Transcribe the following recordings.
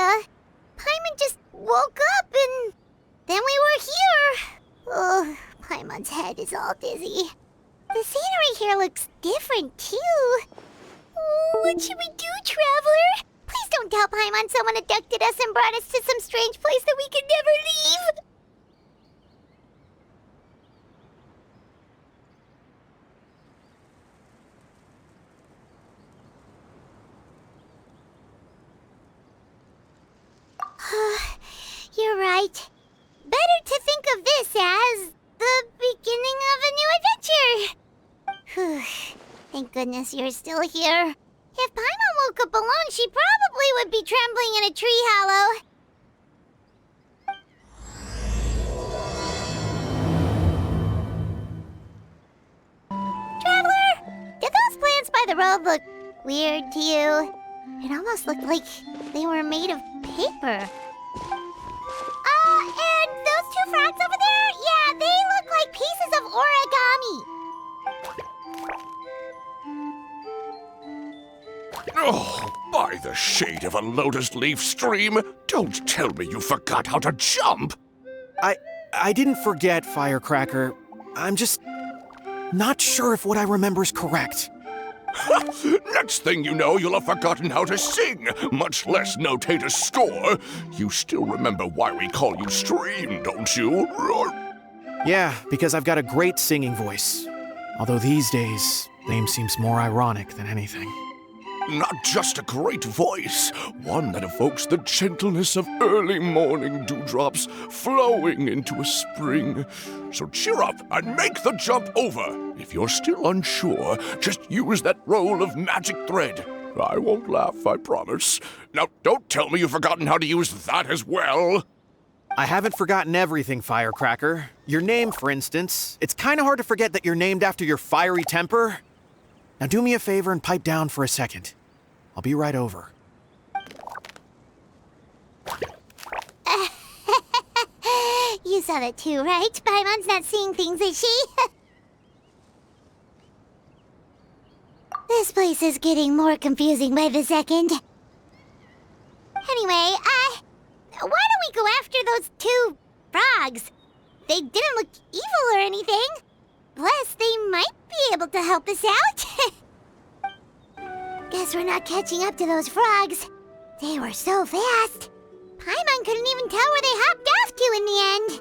idea. Paimon just woke up and then we were here. Oh, Paimon's head is all dizzy. The scenery here looks different, too. Oh, what should we do, Traveler? Please don't tell Paimon someone abducted us and brought us to some strange place that we could never leave. You're right. Better to think of this as the beginning of a new adventure. Whew. Thank goodness you're still here. If Paimon woke up alone, she probably would be trembling in a tree hollow. Traveler, did those plants by the road look weird to you? It almost looked like they were made of paper. And those two frogs over there? Yeah, they look like pieces of origami. Oh, by the shade of a lotus leaf stream, don't tell me you forgot how to jump! I didn't forget, Firecracker. I'm just not sure if what I remember is correct. Next thing you know, you'll have forgotten how to sing, much less notate a score. You still remember why we call you Stream, don't you? Yeah, because I've got a great singing voice. Although these days, name seems more ironic than anything. Not just a great voice, one that evokes the gentleness of early morning dewdrops flowing into a spring. So cheer up and make the jump over. If you're still unsure, just use that roll of magic thread. I won't laugh, I promise. Now, don't tell me you've forgotten how to use that as well. I haven't forgotten everything, Firecracker. Your name, for instance. It's kind of hard to forget that you're named after your fiery temper. Now do me a favor and pipe down for a second. I'll be right over. You saw that too, right? Paimon's not seeing things, is she? This place is getting more confusing by the second. Anyway, why don't we go after those two frogs? They didn't look evil or anything. Plus, they might be able to help us out. Guess we're not catching up to those frogs. They were so fast. Paimon couldn't even tell where they hopped off to in the end.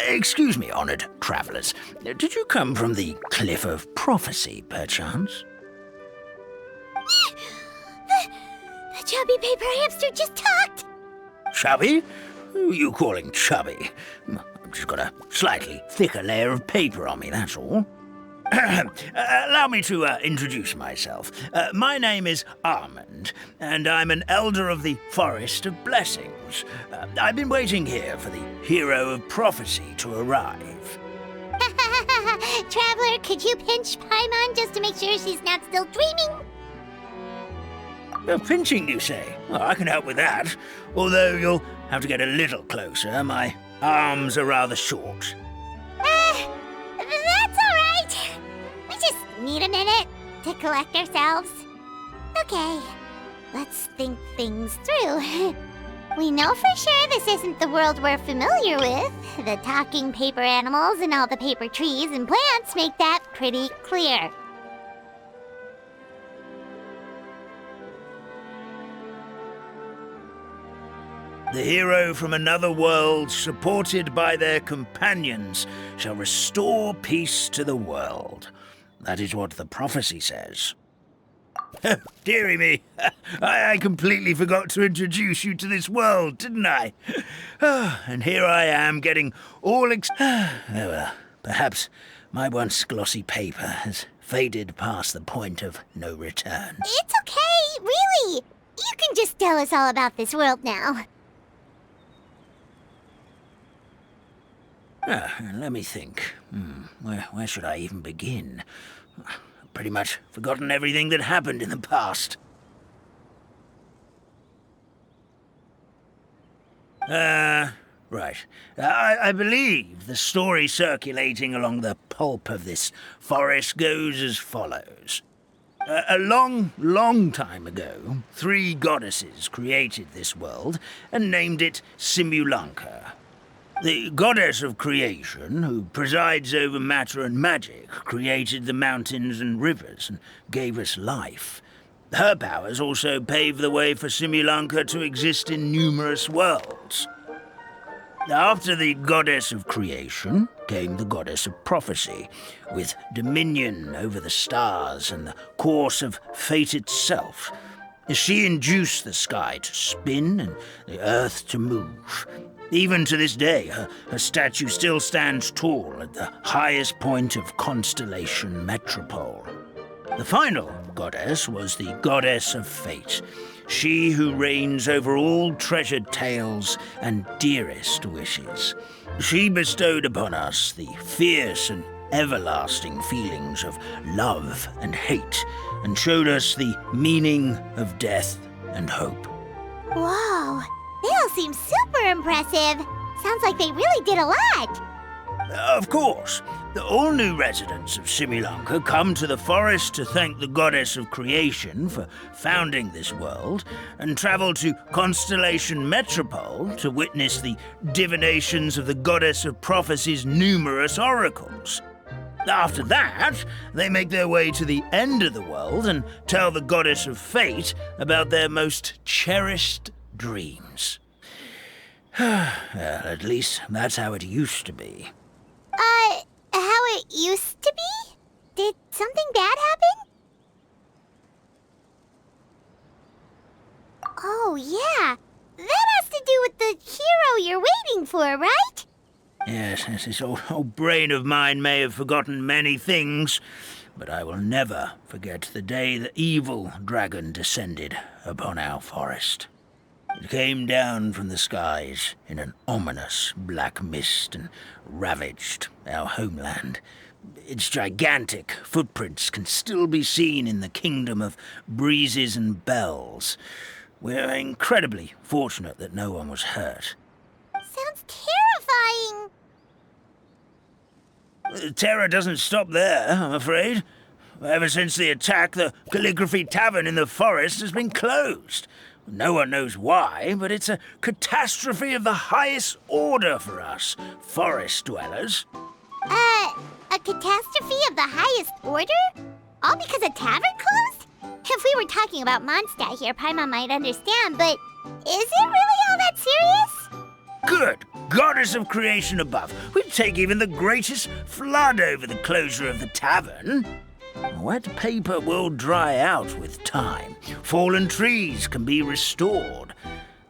Excuse me, honored travelers. Did you come from the Cliff of Prophecy, perchance? The chubby paper hamster just talked. Chubby? Who are you calling chubby? I've just got a slightly thicker layer of paper on me, that's all. Allow me to introduce myself. My name is Almond, and I'm an elder of the Forest of Blessings. I've been waiting here for the hero of prophecy to arrive. Traveler, could you pinch Paimon just to make sure she's not still dreaming? Pinching, you say? Well, I can help with that. Although you'll have to get a little closer. My arms are rather short. That's all right. We just need a minute to collect ourselves. Okay, let's think things through. We know for sure this isn't the world we're familiar with. The talking paper animals and all the paper trees and plants make that pretty clear. The hero from another world, supported by their companions, shall restore peace to the world. That is what the prophecy says. Dearie me, I completely forgot to introduce you to this world, didn't I? And here I am, getting all oh well, perhaps my once glossy paper has faded past the point of no return. It's okay, really. You can just tell us all about this world now. Let me think. Where should I even begin? I've pretty much forgotten everything that happened in the past. Right. I believe the story circulating along the pulp of this forest goes as follows. A long, long time ago, 3 goddesses created this world and named it Simulanka. The goddess of creation, who presides over matter and magic, created the mountains and rivers and gave us life. Her powers also paved the way for Simulanka to exist in numerous worlds. After the goddess of creation came the goddess of prophecy, with dominion over the stars and the course of fate itself. She induced the sky to spin and the earth to move. Even to this day, her statue still stands tall at the highest point of Constellation Metropole. The final goddess was the goddess of fate, she who reigns over all treasured tales and dearest wishes. She bestowed upon us the fierce and everlasting feelings of love and hate, and showed us the meaning of death and hope. Whoa, they all seem super impressive. Sounds like they really did a lot. Of course, all new residents of Simulanka come to the forest to thank the goddess of creation for founding this world, and travel to Constellation Metropole to witness the divinations of the goddess of prophecy's numerous oracles. After that, they make their way to the end of the world and tell the goddess of fate about their most cherished dreams. Well, at least that's how it used to be. How it used to be? Did something bad happen? Oh, yeah. That has to do with the hero you're waiting for, right? Yes, this old brain of mine may have forgotten many things, but I will never forget the day the evil dragon descended upon our forest. It came down from the skies in an ominous black mist and ravaged our homeland. Its gigantic footprints can still be seen in the kingdom of breezes and bells. We're incredibly fortunate that no one was hurt. Sounds terrifying. The terror doesn't stop there, I'm afraid. Ever since the attack, the Calligraphy Tavern in the forest has been closed. No one knows why, but it's a catastrophe of the highest order for us, forest dwellers. A catastrophe of the highest order? All because a tavern closed? If we were talking about Mondstadt here, Paimon might understand, but is it really all that serious? Good goddess of creation above. We'd take even the greatest flood over the closure of the tavern. Wet paper will dry out with time. Fallen trees can be restored.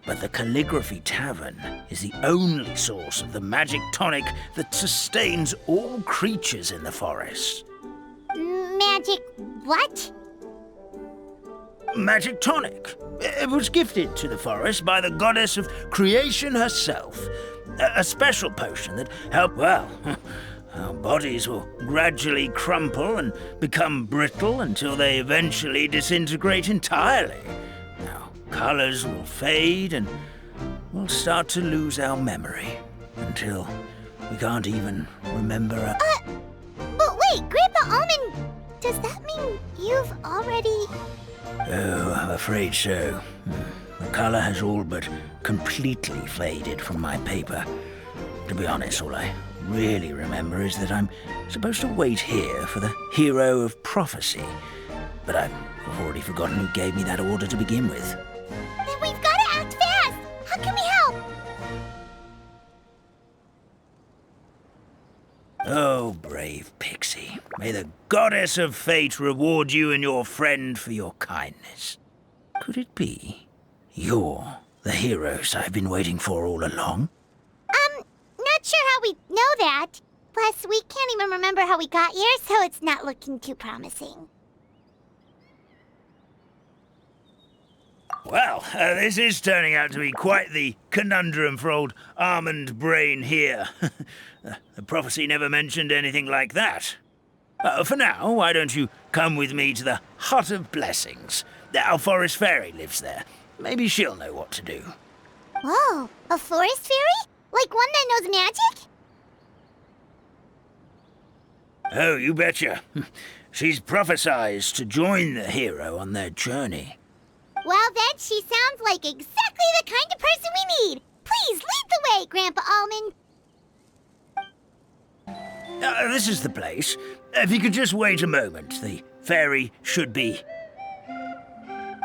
But the Calligraphy Tavern is the only source of the magic tonic that sustains all creatures in the forest. Magic what? Magic tonic. It was gifted to the forest by the goddess of creation herself. A special potion that helped, well, our bodies will gradually crumple and become brittle until they eventually disintegrate entirely. Our colors will fade and we'll start to lose our memory until we can't even remember our... But wait, Grandpa Almond, does that mean you've already... Oh, I'm afraid so. The color has all but completely faded from my paper. To be honest, all I really remember is that I'm supposed to wait here for the hero of prophecy. But I've already forgotten who gave me that order to begin with. Then we've got to act fast! How can we help? Oh, brave Pixie. May the goddess of fate reward you and your friend for your kindness. Could it be you're the heroes I've been waiting for all along? Not sure how we know that. Plus, we can't even remember how we got here, so it's not looking too promising. Well, this is turning out to be quite the conundrum for old almond brain here. The prophecy never mentioned anything like that. For now, why don't you come with me to the Hut of Blessings? Our forest fairy lives there. Maybe she'll know what to do. Whoa, a forest fairy? Like one that knows magic? Oh, you betcha. She's prophesized to join the hero on their journey. Well, then, she sounds like exactly the kind of person we need. Please lead the way, Grandpa Almond. This is the place. If you could just wait a moment, the fairy should be...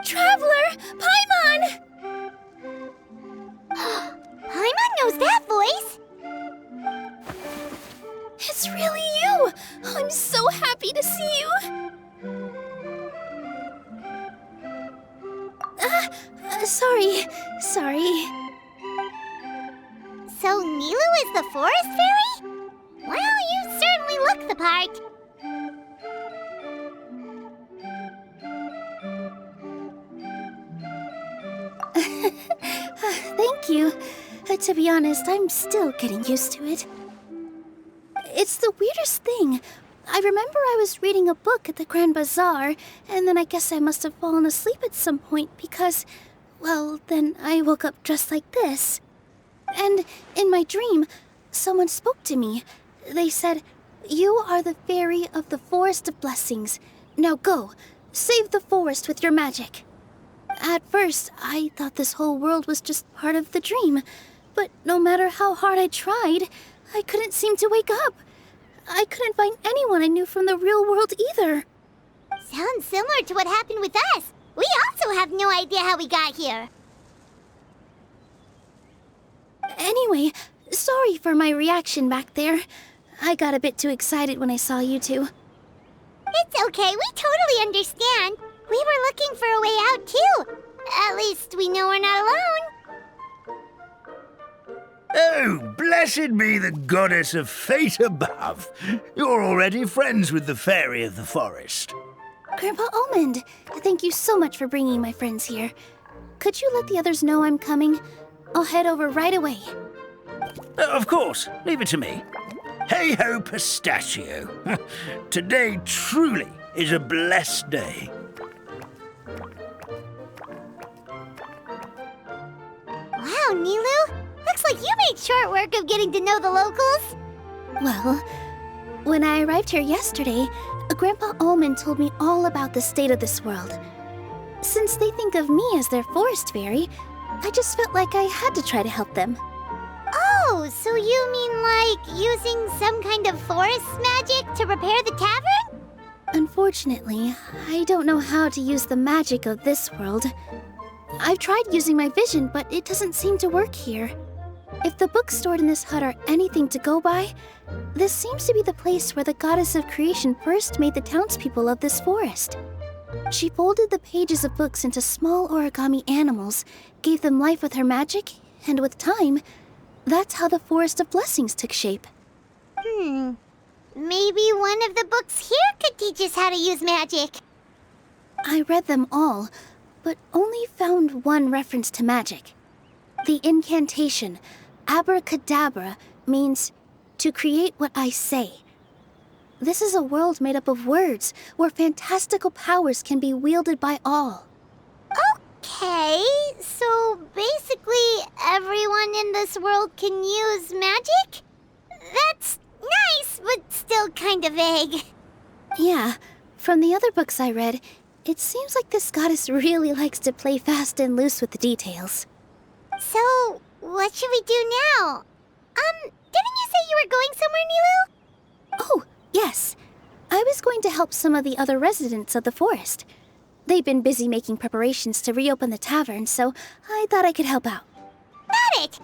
Traveler! Paimon! Paimon knows that voice! It's really you! I'm so happy to see you! Sorry. So Nilou is the forest fairy? Well, you certainly look the part. Thank you. To be honest, I'm still getting used to it. It's the weirdest thing. I remember I was reading a book at the Grand Bazaar, and then I guess I must have fallen asleep at some point because, well, then I woke up dressed like this. And in my dream, someone spoke to me. They said, "You are the fairy of the Forest of Blessings. Now go, save the forest with your magic." At first, I thought this whole world was just part of the dream, but no matter how hard I tried, I couldn't seem to wake up. I couldn't find anyone I knew from the real world either. Sounds similar to what happened with us. We also have no idea how we got here. Anyway, sorry for my reaction back there. I got a bit too excited when I saw you two. It's okay, we totally understand. We were looking for a way out, too. At least we know we're not alone. Oh, blessed be the goddess of fate above. You're already friends with the fairy of the forest. Grandpa Almond, thank you so much for bringing my friends here. Could you let the others know I'm coming? I'll head over right away. Of course, leave it to me. Hey-ho, pistachio. Today truly is a blessed day. Wow, Nilou. Looks like you made short work of getting to know the locals. Well, when I arrived here yesterday, Grandpa Almond told me all about the state of this world. Since they think of me as their forest fairy, I just felt like I had to try to help them. Oh, so you mean like using some kind of forest magic to repair the tavern? Unfortunately, I don't know how to use the magic of this world. I've tried using my vision, but it doesn't seem to work here. If the books stored in this hut are anything to go by, this seems to be the place where the goddess of creation first made the townspeople of this forest. She folded the pages of books into small origami animals, gave them life with her magic, and with time, that's how the Forest of Blessings took shape. Maybe one of the books here could teach us how to use magic. I read them all, but only found one reference to magic. The incantation, abracadabra, means to create what I say. This is a world made up of words, where fantastical powers can be wielded by all. Okay, so basically everyone in this world can use magic? That's nice, but still kind of vague. Yeah, from the other books I read, it seems like this goddess really likes to play fast and loose with the details. So, what should we do now? Didn't you say you were going somewhere, Nilou? Oh, yes. I was going to help some of the other residents of the forest. They've been busy making preparations to reopen the tavern, so I thought I could help out. Got it!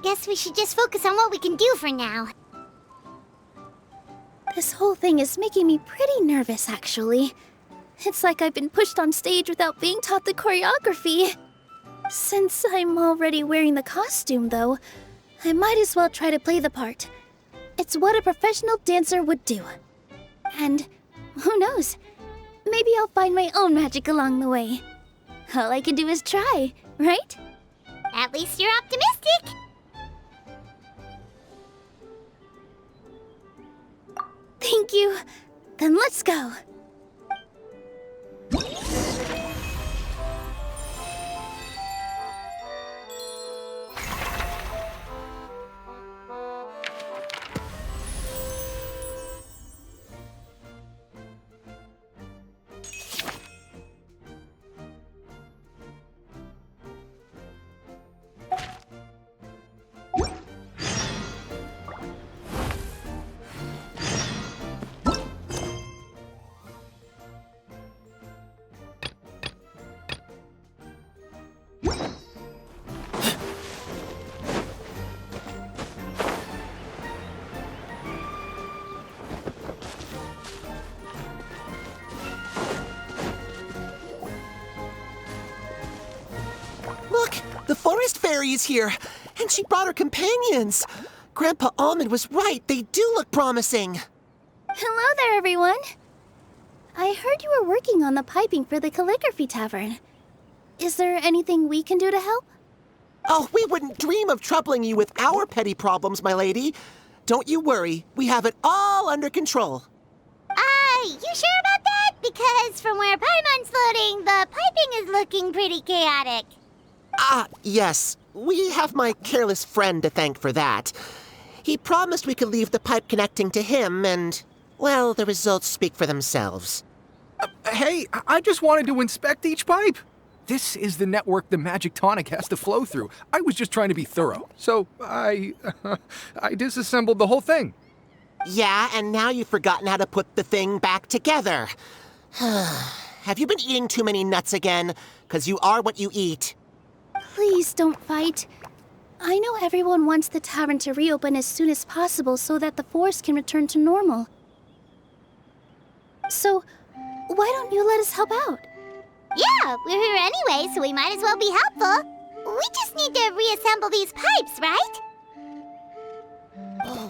Guess we should just focus on what we can do for now. This whole thing is making me pretty nervous, actually. It's like I've been pushed on stage without being taught the choreography. Since I'm already wearing the costume, though, I might as well try to play the part. It's what a professional dancer would do. And who knows? Maybe I'll find my own magic along the way. All I can do is try, right? At least you're optimistic. Thank you. Then let's go. The forest fairy is here, and she brought her companions. Grandpa Almond was right. They do look promising. Hello there, everyone. I heard you were working on the piping for the calligraphy tavern. Is there anything we can do to help? Oh, we wouldn't dream of troubling you with our petty problems, my lady. Don't you worry. We have it all under control. You sure about that? Because from where Paimon's floating, the piping is looking pretty chaotic. Yes. We have my careless friend to thank for that. He promised we could leave the pipe connecting to him, and, well, the results speak for themselves. Hey, I just wanted to inspect each pipe. This is the network the magic tonic has to flow through. I was just trying to be thorough, so I disassembled the whole thing. Yeah, and now you've forgotten how to put the thing back together. Have you been eating too many nuts again? 'Cause you are what you eat. Please don't fight. I know everyone wants the tavern to reopen as soon as possible so that the forest can return to normal. So, why don't you let us help out? Yeah, we're here anyway, so we might as well be helpful. We just need to reassemble these pipes, right?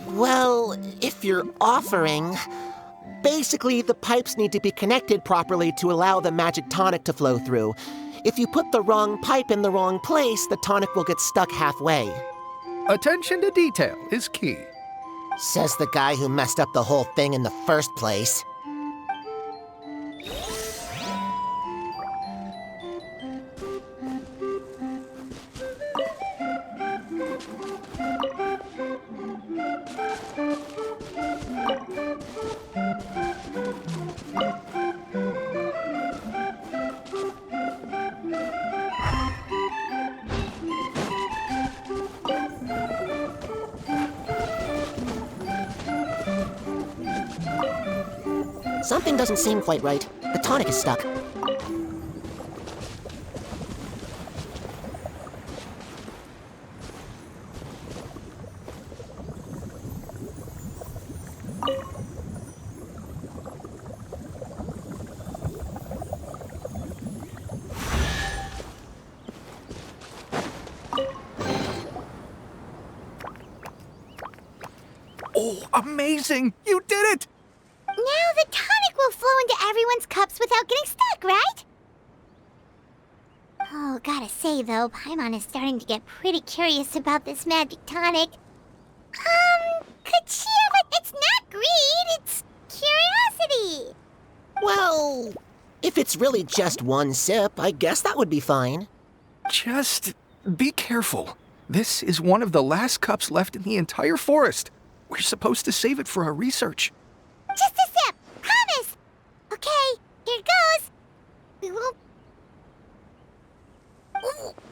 Well, if you're offering... Basically, the pipes need to be connected properly to allow the magic tonic to flow through. If you put the wrong pipe in the wrong place, the tonic will get stuck halfway. Attention to detail is key. Says the guy who messed up the whole thing in the first place. Something doesn't seem quite right. The tonic is stuck. Oh, amazing! You did it! Now the tonic will flow into everyone's cups without getting stuck, right? Oh, gotta say though, Paimon is starting to get pretty curious about this magic tonic. Could she have a... It's not greed, it's curiosity. Well, if it's really just one sip, I guess that would be fine. Just be careful. This is one of the last cups left in the entire forest. We're supposed to save it for our research. Just a sip, promise. Okay, here goes. We won't...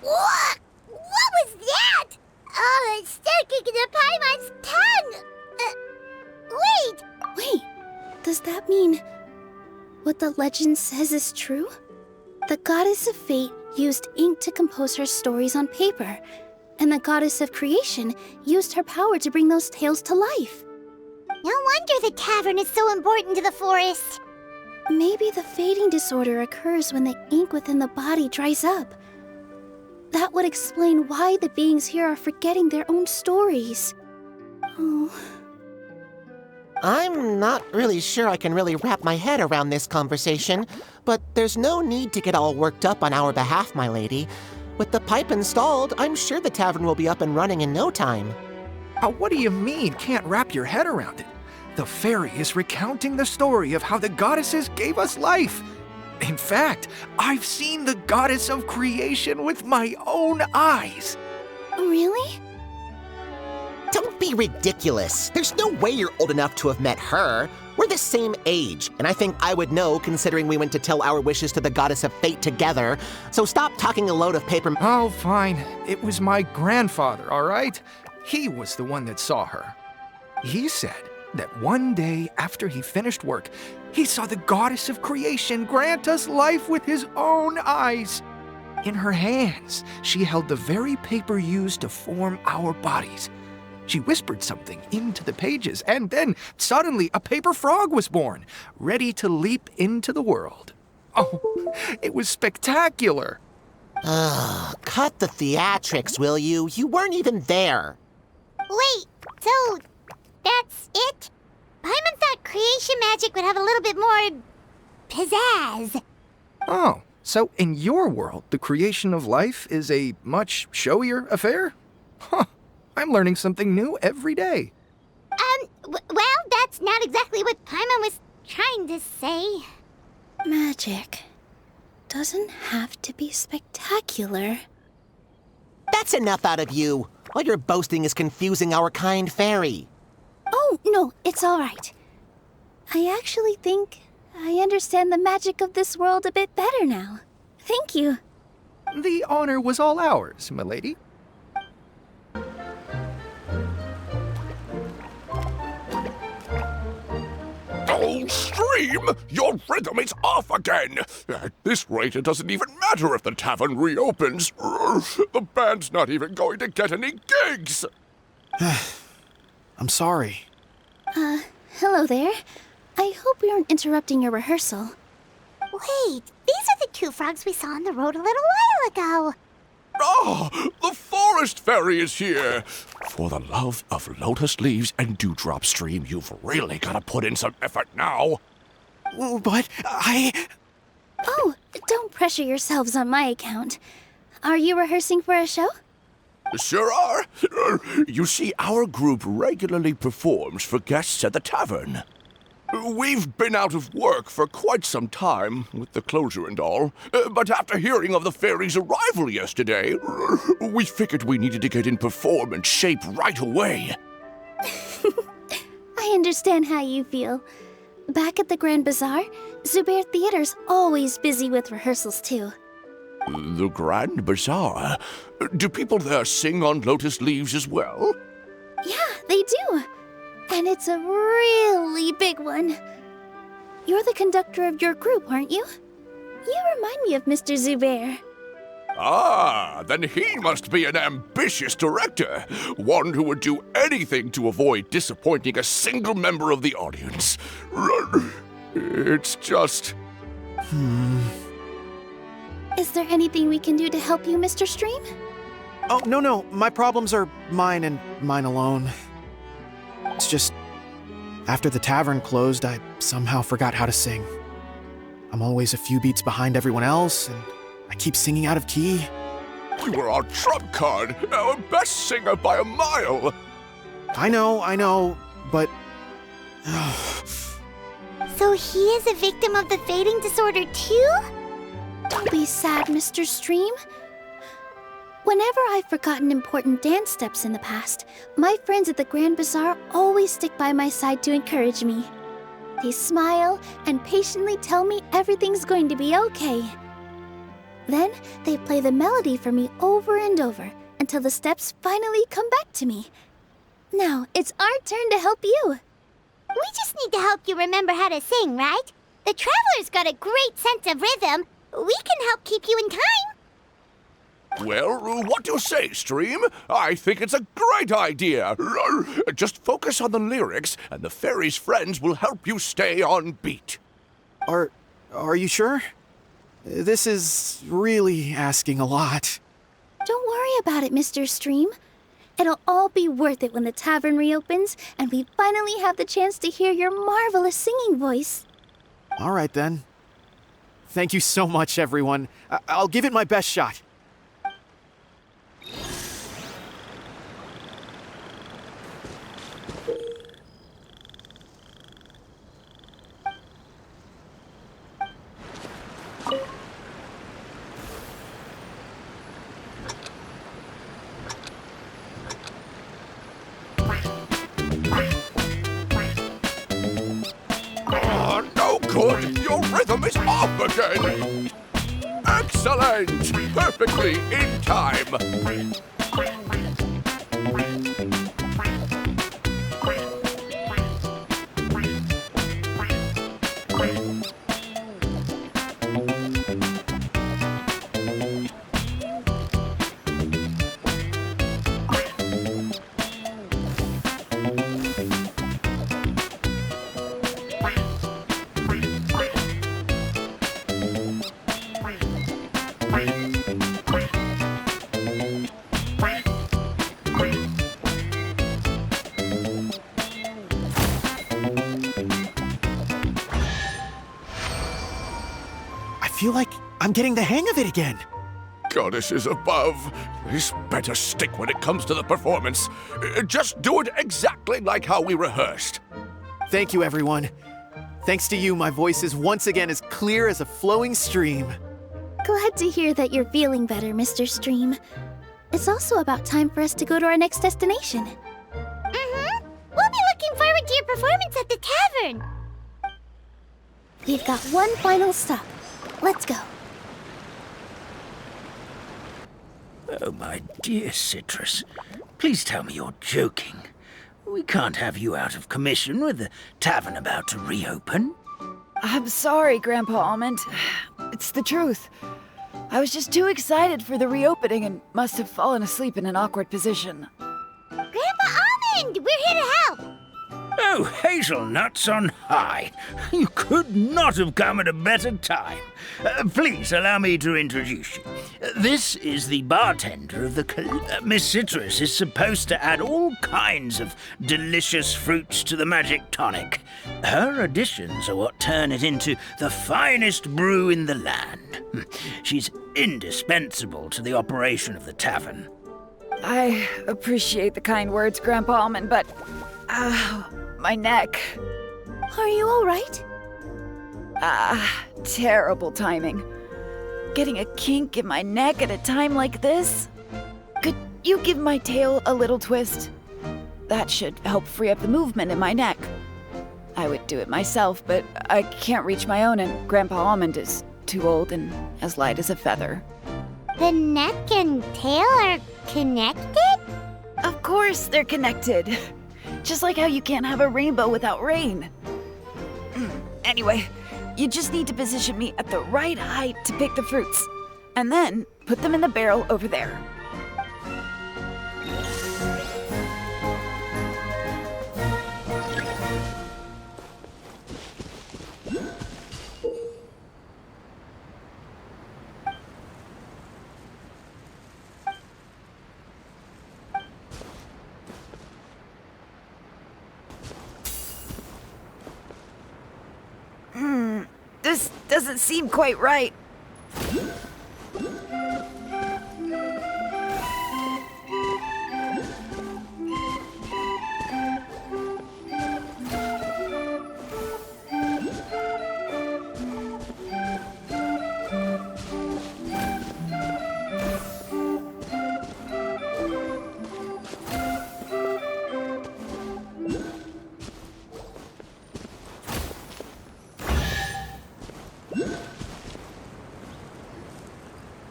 What was that? Oh, it's sticking to Paimon's tongue. Wait. Does that mean what the legend says is true? The goddess of fate used ink to compose her stories on paper, and the goddess of creation used her power to bring those tales to life. No wonder the tavern is so important to the forest. Maybe the fading disorder occurs when the ink within the body dries up. That would explain why the beings here are forgetting their own stories. Oh. I'm not really sure I can really wrap my head around this conversation, but there's no need to get all worked up on our behalf, my lady. With the pipe installed, I'm sure the tavern will be up and running in no time. What do you mean, can't wrap your head around it? The fairy is recounting the story of how the goddesses gave us life. In fact, I've seen the goddess of creation with my own eyes. Really? Don't be ridiculous. There's no way you're old enough to have met her. We're the same age, and I think I would know considering we went to tell our wishes to the goddess of fate together. So stop talking a load of paper. Oh, fine. It was my grandfather, all right? He was the one that saw her. He said that one day after he finished work, he saw the goddess of creation grant us life with his own eyes. In her hands, she held the very paper used to form our bodies. She whispered something into the pages, and then suddenly a paper frog was born, ready to leap into the world. Oh, it was spectacular. Cut the theatrics, will you? You weren't even there. Wait, so that's it? Paimon thought creation magic would have a little bit more pizzazz. Oh, so in your world, the creation of life is a much showier affair? Huh, I'm learning something new every day. Well, that's not exactly what Paimon was trying to say. Magic doesn't have to be spectacular. That's enough out of you. All your boasting is confusing our kind fairy. Oh, no, it's all right. I actually think I understand the magic of this world a bit better now. Thank you. The honor was all ours, milady. Oh, Stream! Your rhythm is off again! At this rate, it doesn't even matter if the tavern reopens. The band's not even going to get any gigs! I'm sorry. Hello there. I hope we aren't interrupting your rehearsal. Wait, these are the two frogs we saw on the road a little while ago. Ah, the forest fairy is here! For the love of lotus leaves and dewdrop, Stream, you've really got to put in some effort now. But Oh, don't pressure yourselves on my account. Are you rehearsing for a show? Sure are. You see, our group regularly performs for guests at the tavern. We've been out of work for quite some time, with the closure and all, but after hearing of the fairy's arrival yesterday, we figured we needed to get in performance shape right away. I understand how you feel. Back at the Grand Bazaar, Zubair Theater's always busy with rehearsals too. The Grand Bazaar? Do people there sing on lotus leaves as well? Yeah, they do. And it's a really big one. You're the conductor of your group, aren't you? You remind me of Mr. Zubair. Ah, then he must be an ambitious director. One who would do anything to avoid disappointing a single member of the audience. It's just... Is there anything we can do to help you, Mr. Stream? Oh, no. My problems are mine and mine alone. It's just, after the tavern closed, I somehow forgot how to sing. I'm always a few beats behind everyone else, and I keep singing out of key. You were our trump card, our best singer by a mile. I know, but... So he is a victim of the fading disorder too? Don't be sad, Mr. Stream. Whenever I've forgotten important dance steps in the past, my friends at the Grand Bazaar always stick by my side to encourage me. They smile and patiently tell me everything's going to be okay. Then they play the melody for me over and over until the steps finally come back to me. Now it's our turn to help you. We just need to help you remember how to sing, right? The Traveler's got a great sense of rhythm. We can help keep you in time. Well, what do you say, Stream? I think it's a great idea. Just focus on the lyrics, and the fairy's friends will help you stay on beat. Are you sure? This is really asking a lot. Don't worry about it, Mr. Stream. It'll all be worth it when the tavern reopens and we finally have the chance to hear your marvelous singing voice. All right, then. Thank you so much, everyone. I'll give it my best shot. No good! Your rhythm is off again! Excellent! Perfectly in time! feel like I'm getting the hang of it again. Goddesses above, this better stick when it comes to the performance. Just do it exactly like how we rehearsed. Thank you, everyone. Thanks to you, my voice is once again as clear as a flowing stream. Glad to hear that you're feeling better, Mr. Stream. It's also about time for us to go to our next destination. Mm-hmm. We'll be looking forward to your performance at the tavern. We've got one final stop. Let's go. Oh, my dear Citrus, please tell me you're joking. We can't have you out of commission with the tavern about to reopen. I'm sorry, Grandpa Almond. It's the truth. I was just too excited for the reopening and must have fallen asleep in an awkward position. Grandpa Almond, we're here to help. Oh, hazelnuts on high. You could not have come at a better time. Please allow me to introduce you. This is the bartender of the... Miss Citrus is supposed to add all kinds of delicious fruits to the magic tonic. Her additions are what turn it into the finest brew in the land. She's indispensable to the operation of the tavern. I appreciate the kind words, Grandpa Almond, but... my neck. Are you all right? Terrible timing. Getting a kink in my neck at a time like this? Could you give my tail a little twist? That should help free up the movement in my neck. I would do it myself, but I can't reach my own, and Grandpa Almond is too old and as light as a feather. The neck and tail are connected? Of course they're connected. Just like how you can't have a rainbow without rain. Anyway, you just need to position me at the right height to pick the fruits, and then put them in the barrel over there. This doesn't seem quite right.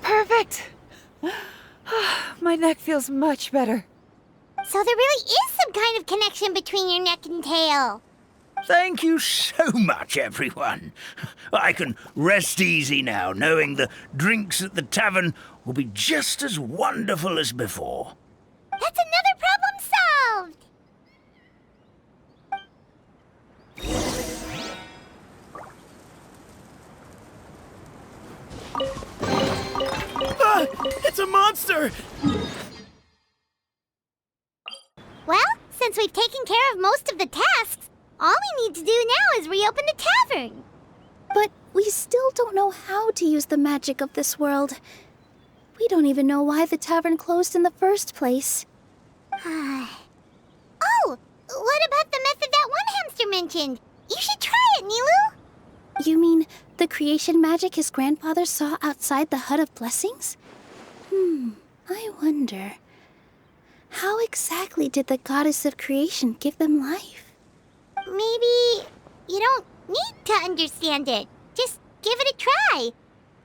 Perfect! My neck feels much better. So there really is some kind of connection between your neck and tail. Thank you so much, everyone. I can rest easy now, knowing the drinks at the tavern will be just as wonderful as before. That's another problem solved! It's a monster! Well, since we've taken care of most of the tasks, all we need to do now is reopen the tavern. But we still don't know how to use the magic of this world. We don't even know why the tavern closed in the first place. Oh, what about the method that one hamster mentioned? You should try it, Nilou. You mean the creation magic his grandfather saw outside the Hut of Blessings? I wonder. How exactly did the goddess of creation give them life? Maybe you don't need to understand it. Just give it a try.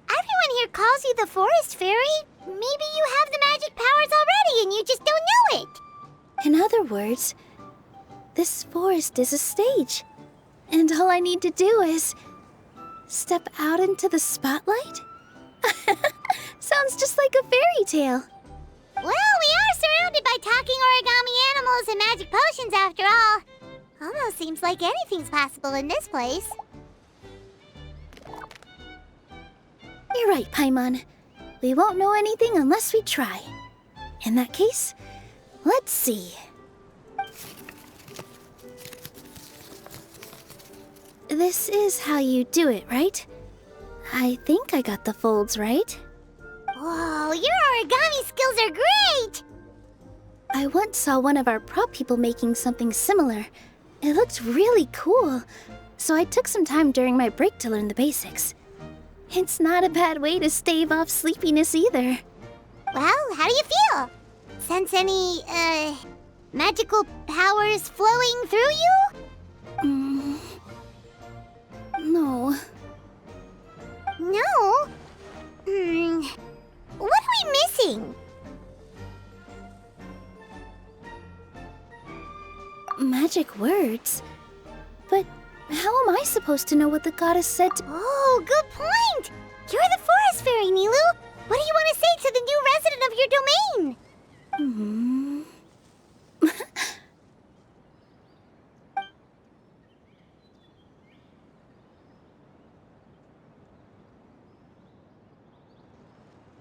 Everyone here calls you the Forest Fairy. Maybe you have the magic powers already and you just don't know it. In other words, this forest is a stage. And all I need to do is step out into the spotlight? Sounds just like a fairy tale. Well, we are surrounded by talking origami animals and magic potions after all. Almost seems like anything's possible in this place. You're right, Paimon. We won't know anything unless we try. In that case, let's see. This is how you do it, right? I think I got the folds right. Whoa, your origami skills are great! I once saw one of our prop people making something similar. It looked really cool, so I took some time during my break to learn the basics. It's not a bad way to stave off sleepiness either. Well, how do you feel? Sense any, magical powers flowing through you? No. No? What are we missing? Magic words? But how am I supposed to know what the goddess said to— Oh, good point! You're the forest fairy, Nilou! What do you want to say to the new resident of your domain?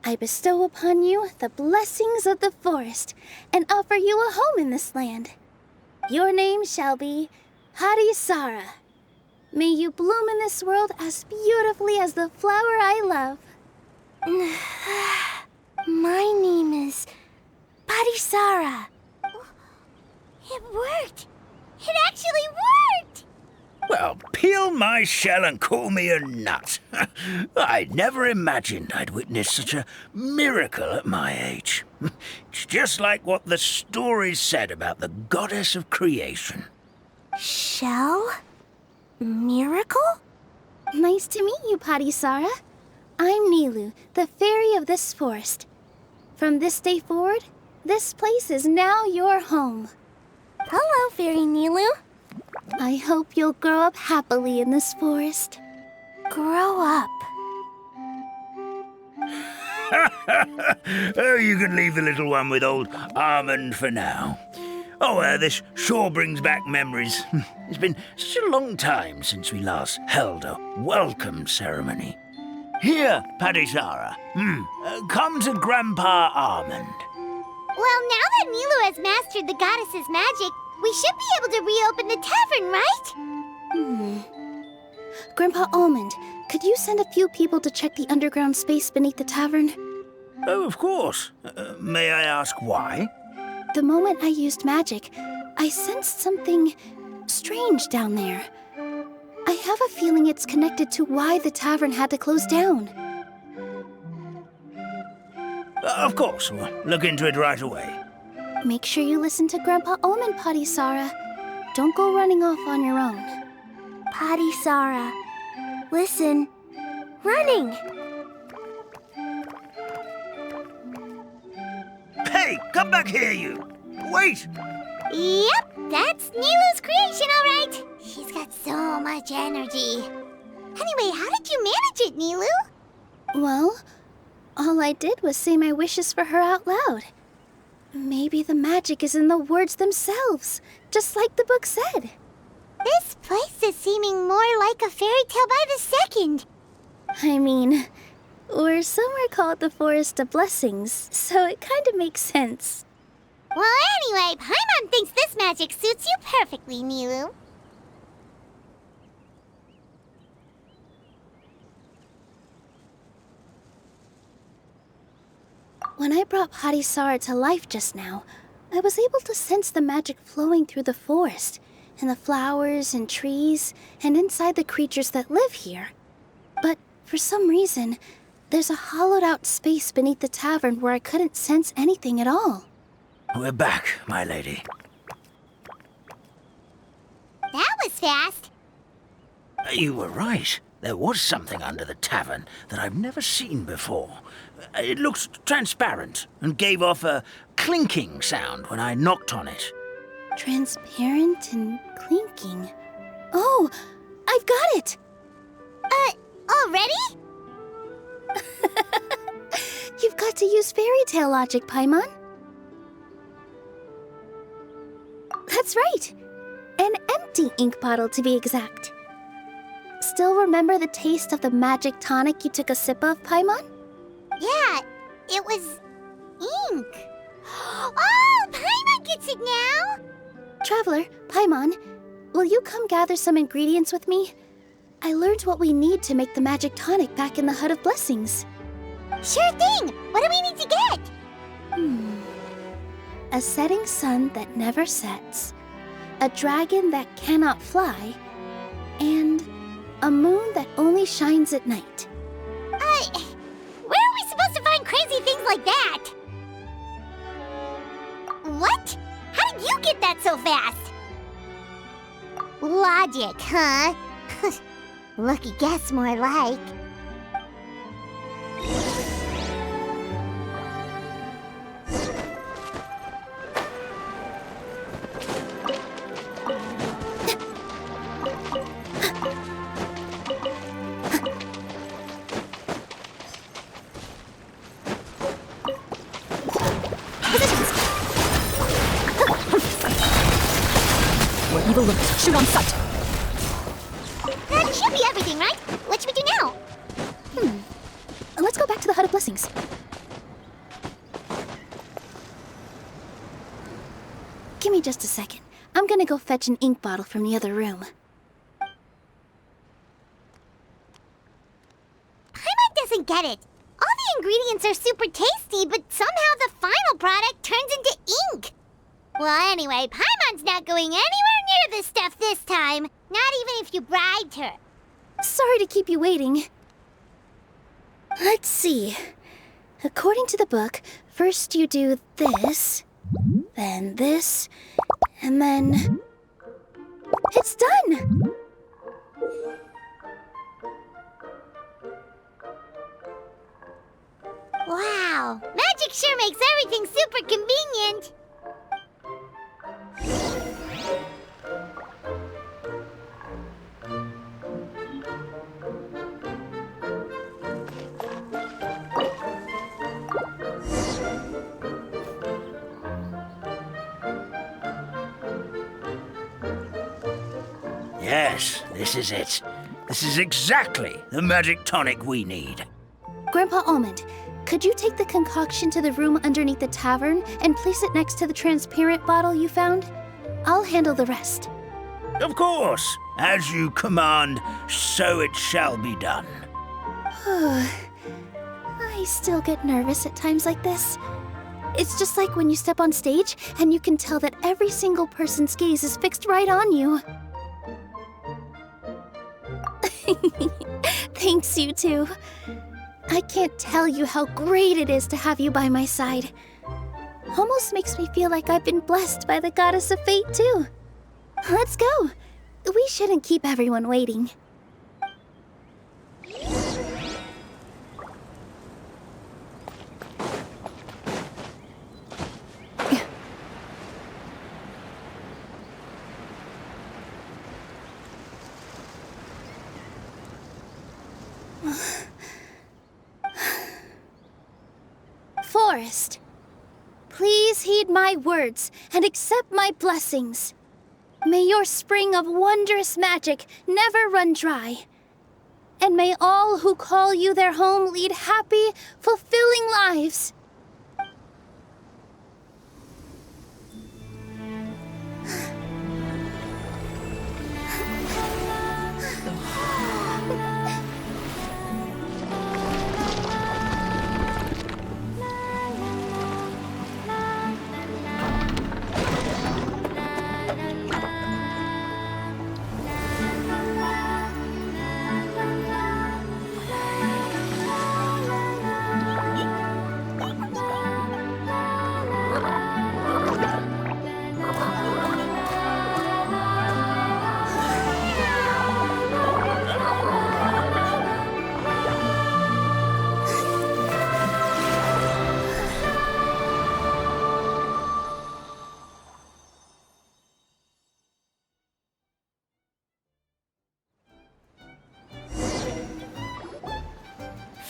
I bestow upon you the blessings of the forest and offer you a home in this land. Your name shall be Hadisara. May you bloom in this world as beautifully as the flower I love. My name is Hadisara. It worked! It actually worked! Well, peel my shell and call me a nut. I never imagined I'd witness such a miracle at my age. It's just like what the stories said about the goddess of creation. Shell? Miracle? Nice to meet you, Hadisara. I'm Nilou, the fairy of this forest. From this day forward, this place is now your home. Hello, Fairy Nilou. I hope you'll grow up happily in this forest. Grow up. Oh, you can leave the little one with old Almond for now. Oh, this sure brings back memories. It's been such a long time since we last held a welcome ceremony. Here, Hadisara. Come to Grandpa Almond. Well, now that Nilou has mastered the goddess's magic, we should be able to reopen the tavern, right? Grandpa Almond, could you send a few people to check the underground space beneath the tavern? Oh, of course. May I ask why? The moment I used magic, I sensed something strange down there. I have a feeling it's connected to why the tavern had to close down. Of course. We'll look into it right away. Make sure you listen to Grandpa Almond, Hadisara. Don't go running off on your own. Hadisara, listen. Running! Hey, come back here, you! Wait! Yep, that's Nilou's creation, all right. She's got so much energy. Anyway, how did you manage it, Nilou? Well, all I did was say my wishes for her out loud. Maybe the magic is in the words themselves, just like the book said. This place is seeming more like a fairy tale by the second. I mean, we're somewhere called the Forest of Blessings, so it kind of makes sense. Well, anyway, Paimon thinks this magic suits you perfectly, Nilou. When I brought Hadisara to life just now, I was able to sense the magic flowing through the forest, and the flowers and trees, and inside the creatures that live here. But for some reason, there's a hollowed-out space beneath the tavern where I couldn't sense anything at all. We're back, my lady. That was fast. You were right. There was something under the tavern that I've never seen before. It looked transparent and gave off a clinking sound when I knocked on it. Transparent and clinking. Oh, I've got it! Already? You've got to use fairy tale logic, Paimon. That's right. An empty ink bottle, to be exact. Still remember the taste of the magic tonic you took a sip of, Paimon? Yeah, it was ink. Oh, Paimon gets it now! Traveler, Paimon, will you come gather some ingredients with me? I learned what we need to make the magic tonic back in the Hut of Blessings. Sure thing! What do we need to get? A setting sun that never sets, a dragon that cannot fly, and a moon that only shines at night. Where are we supposed to find crazy things like that? What? How did you get that so fast? Logic, huh? Lucky guess, more like. Where evil lurks, shoot on sight. That should be everything, right? What should we do now? Let's go back to the Hut of Blessings. Give me just a second. I'm gonna go fetch an ink bottle from the other room. Paimon doesn't get it. All the ingredients are super tasty, but somehow the final product turns into ink. Well, anyway, Paimon's not going anywhere near this stuff this time. Not even if you bribed her. Sorry to keep you waiting. Let's see. According to the book, first you do this, then this, and then... It's done! Wow, magic sure makes everything super convenient. Yes, this is it. This is exactly the magic tonic we need. Grandpa Almond, could you take the concoction to the room underneath the tavern and place it next to the transparent bottle you found? I'll handle the rest. Of course. As you command, so it shall be done. I still get nervous at times like this. It's just like when you step on stage and you can tell that every single person's gaze is fixed right on you. Thanks, you two. I can't tell you how great it is to have you by my side. Almost makes me feel like I've been blessed by the goddess of fate, too. Let's go. We shouldn't keep everyone waiting. Forest, please heed my words and accept my blessings. May your spring of wondrous magic never run dry. And may all who call you their home lead happy, fulfilling lives.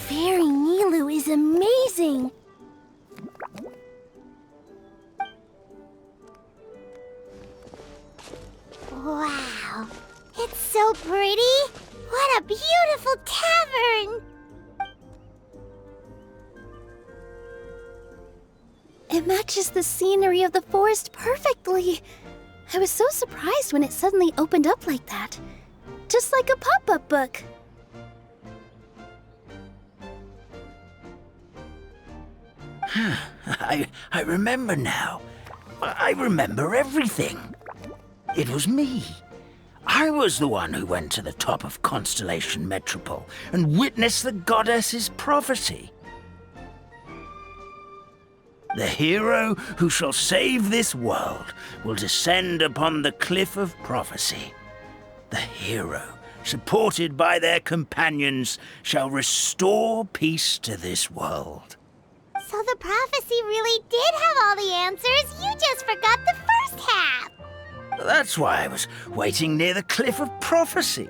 Fairy Nilou is amazing! Wow, it's so pretty! What a beautiful tavern! It matches the scenery of the forest perfectly. I was so surprised when it suddenly opened up like that. just like a pop-up book. I remember now. I remember everything. It was me. I was the one who went to the top of Constellation Metropole and witnessed the goddess's prophecy. The hero who shall save this world will descend upon the cliff of prophecy. The hero, supported by their companions, shall restore peace to this world. So the prophecy really did have all the answers. You just forgot the first half. That's why I was waiting near the cliff of prophecy.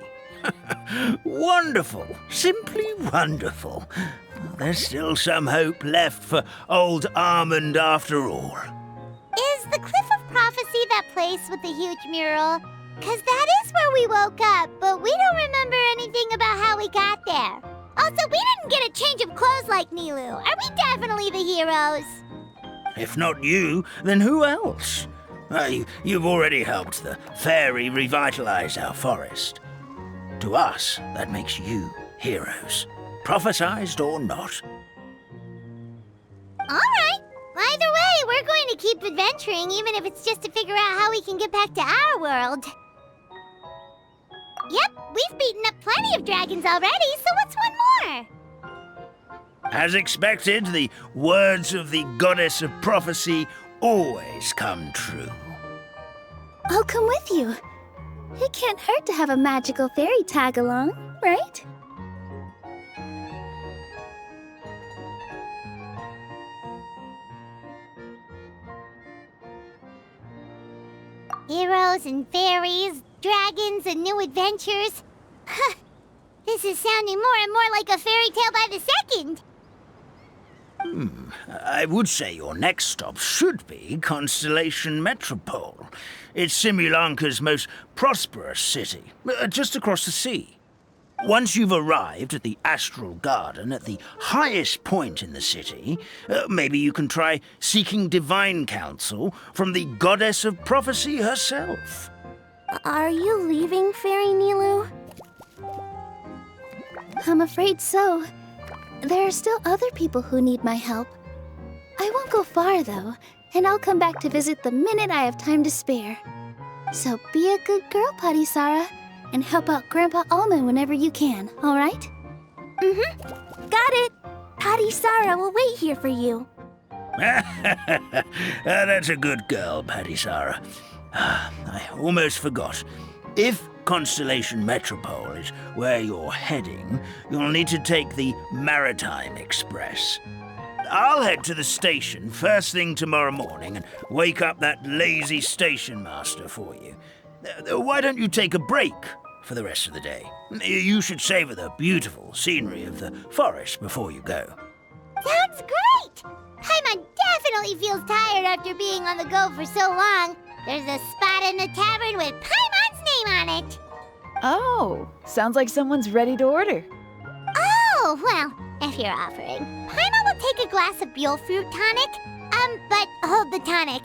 Wonderful, simply wonderful. There's still some hope left for old Almond after all. Is the Cliff of Prophecy that place with the huge mural? 'Cause that is where we woke up, but we don't remember anything about how we got there. Also, we didn't get a change of clothes like Nilou. Are we definitely the heroes? If not you, then who else? You've already helped the fairy revitalize our forest. To us, that makes you heroes, prophesized or not. All right. Either way, we're going to keep adventuring, even if it's just to figure out how we can get back to our world. Yep, we've beaten up plenty of dragons already, so what's one more? As expected, the words of the goddess of prophecy always come true. I'll come with you. It can't hurt to have a magical fairy tag along, right? Heroes and fairies, dragons and new adventures. This is sounding more and more like a fairy tale by the second. I would say your next stop should be Constellation Metropole. It's Simulanka's most prosperous city, just across the sea. Once you've arrived at the Astral Garden at the highest point in the city, maybe you can try seeking divine counsel from the goddess of prophecy herself. Are you leaving, Fairy Nilou? I'm afraid so. There are still other people who need my help. I won't go far, though, and I'll come back to visit the minute I have time to spare. So be a good girl, Patisara, and help out Grandpa Almond whenever you can, all right? Got it! Patisara will wait here for you. That's a good girl, Patisara. I almost forgot. If Constellation Metropole is where you're heading, you'll need to take the Maritime Express. I'll head to the station first thing tomorrow morning and wake up that lazy station master for you. Why don't you take a break for the rest of the day? You should savor the beautiful scenery of the forest before you go. Sounds great! Paimon definitely feels tired after being on the go for so long. There's a spot in the tavern with Paimon's name on it. Oh, sounds like someone's ready to order. Oh, well, if you're offering. Paimon will take a glass of Buell fruit tonic. But hold the tonic.